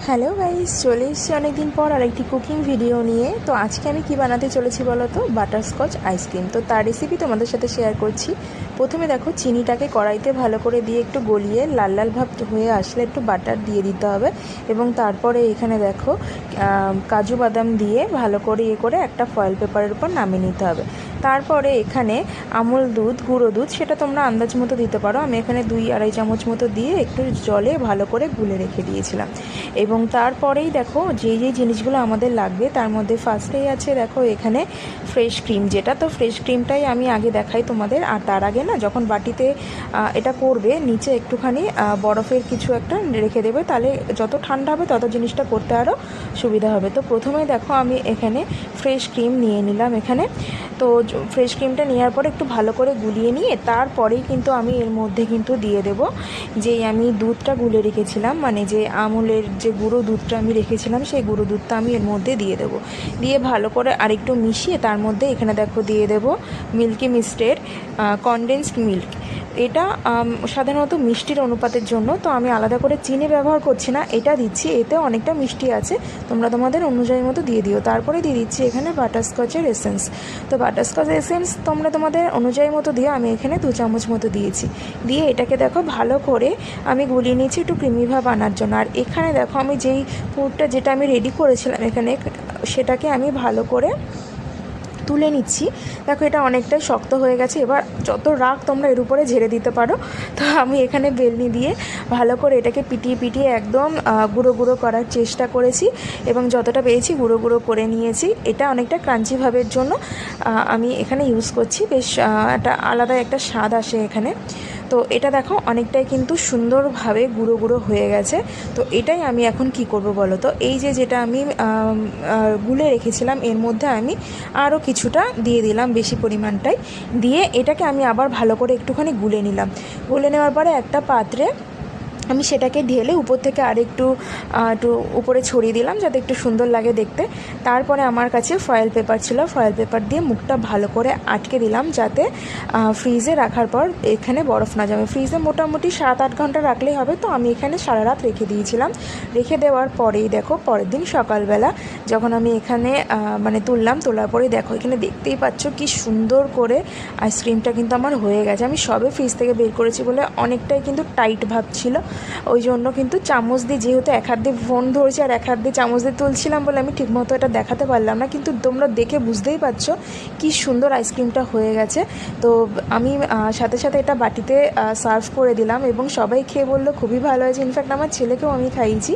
Hello guys, চলে এসেছি অনেকদিন পর আরেকটি কুকিং ভিডিও নিয়ে। তো আজকে আমি কি বানাতে চলেছি বলো তো, বাটারস্কচ আইসক্রিম। তো তার রেসিপি তোমাদের সাথে শেয়ার করছি। প্রথমে দেখো, চিনিটাকে কড়াইতে ভালো করে দিয়ে একটু গলিয়ে লাল লাল ভাব হয়ে আসলে একটু বাটার দিয়ে দিতে হবে। এবং তারপরে এখানে দেখো কাজু বাদাম দিয়ে ভালো করে করে একটা ফয়েল পেপারের উপর নামিয়ে নিতে হবে। তারপরে এখানে আমুল দুধ, গুঁড়ো দুধ, সেটা তোমরা আন্দাজ মতো দিতে পারো। আমি এখানে 2-2.5 চামচ মতো দিয়ে একটু জলে ভালো করে গুলে রেখে দিয়েছিলাম। এবং তারপরেই দেখো যেই জিনিসগুলো আমাদের লাগবে তার মধ্যে ফার্স্টেই আছে দেখো এখানে ফ্রেশ ক্রিম, যেটা তো ফ্রেশ ক্রিমটাই আমি আগে দেখাই তোমাদের। আর তার আগে না, যখন বাটিতে এটা করবে নিচে একটুখানি বরফের কিছু একটা রেখে দেবে, তাহলে যত ঠান্ডা হবে তত জিনিসটা করতে আরও সুবিধা হবে। তো প্রথমেই দেখো আমি এখানে ফ্রেশ ক্রিম নিয়ে নিলাম এখানে। তো ফ্রেশ ক্রিমটা নেওয়ার পরে একটু ভালো করে গুলিয়ে নিয়ে তারপরেই কিন্তু আমি এর মধ্যে কিন্তু দিয়ে দেব যেই আমি দুধটা গুলে রেখেছিলাম, মানে যে আমুলের যে গুঁড়ো দুধটা আমি রেখেছিলাম সেই গুঁড়ো দুধটা আমি এর মধ্যে দিয়ে দেবো। দিয়ে ভালো করে আরেকটু মিশিয়ে তার মধ্যে এখানে দেখো দিয়ে দেবো মিল্কি মিস্টের কনডেন্সড মিল্ক। এটা সাধারণত মিষ্টির অনুপাতের জন্য, তো আমি আলাদা করে চিনি ব্যবহার করছি না, এটা দিচ্ছি। এতে অনেকটা মিষ্টি আছে, তোমরা তোমাদের অনুযায়ী মতো দিয়ে দিও। তারপরে দিয়ে দিচ্ছি এখানে বাটারস্কচের এসেন্স। তো বাটারস্কচ এসেন্স তোমরা তোমাদের অনুযায়ী মতো দিও, আমি এখানে 2 চামচ মতো দিয়েছি। দিয়ে এটাকে দেখো ভালো করে আমি গুলিয়ে নিয়েছি একটু ক্রিমি ভাব আনার জন্য। আর এখানে দেখো আমি যেই পুরটা যেটা আমি রেডি করেছিলাম এখানে, সেটাকে আমি ভালো করে তুলে নিচ্ছি। দেখো এটা অনেকটাই শক্ত হয়ে গেছে, এবার যত রাগ তোমরা এর উপরে ঝেড়ে দিতে পারো। তো আমি এখানে বেলনি দিয়ে ভালো করে এটাকে পিটিয়ে পিটিয়ে একদম গুঁড়ো গুঁড়ো করার চেষ্টা করেছি এবং যতটা পেয়েছি গুঁড়ো গুঁড়ো করে নিয়েছি। এটা অনেকটা ক্রাঞ্চি ভাবের জন্য আমি এখানে ইউজ করছি, বেশ একটা আলাদা একটা স্বাদ আসে এখানে। তো এটা দেখো অনেকটাই কিন্তু সুন্দরভাবে গুঁড়ো গুঁড়ো হয়ে গেছে। তো এটাই আমি এখন কি করব বলো তো, এই যেটা আমি গুলে রেখেছিলাম এর মধ্যে আমি আরও কিছুটা দিয়ে দিলাম, বেশি পরিমাণটাই দিয়ে এটাকে আমি আবার ভালো করে একটুখানি গুলে নিলাম। গুলে নেওয়ার পরে একটা পাত্রে আমি সেটাকে ঢেলে উপর থেকে একটু উপরে ছড়িয়ে দিলাম যাতে একটু সুন্দর লাগে দেখতে। তারপরে আমার কাছে ফয়েল পেপার ছিল, ফয়েল পেপার দিয়ে মুখটা ভালো করে আটকে দিলাম যাতে ফ্রিজে রাখার পর এখানে বরফ না জমে। ফ্রিজে মোটামুটি 7-8 ঘন্টা রাখলেই হবে। তো আমি এখানে সারা রাত রেখে দিয়েছিলাম। রেখে দেওয়ার পরেই দেখো পরের দিন সকালবেলা যখন আমি এখানে তোলার পরেই দেখো এখানে দেখতেই পাচ্ছ কি সুন্দর করে আইসক্রিমটা কিন্তু আমার হয়ে গেছে। আমি সবে ফ্রিজ থেকে বের করেছি বলে অনেকটাই কিন্তু টাইট ভাব ছিল, ওই জন্য কিন্তু চামচ দিয়ে, যেহেতু এক হাত দিয়ে ফোন ধরছি আর এক হাত দিয়ে চামচ দিয়ে তুলছিলাম বলে আমি ঠিকমতো এটা দেখাতে পারলাম না, কিন্তু তোমরা দেখে বুঝতেই পারছো কি সুন্দর আইসক্রিমটা হয়ে গেছে। তো আমি সাথে সাথে এটা বাটিতে সার্ভ করে দিলাম এবং সবাই খেয়ে বললো খুবই ভালো হয়েছে। ইনফ্যাক্ট আমার ছেলেকেও আমি খাইয়েছি।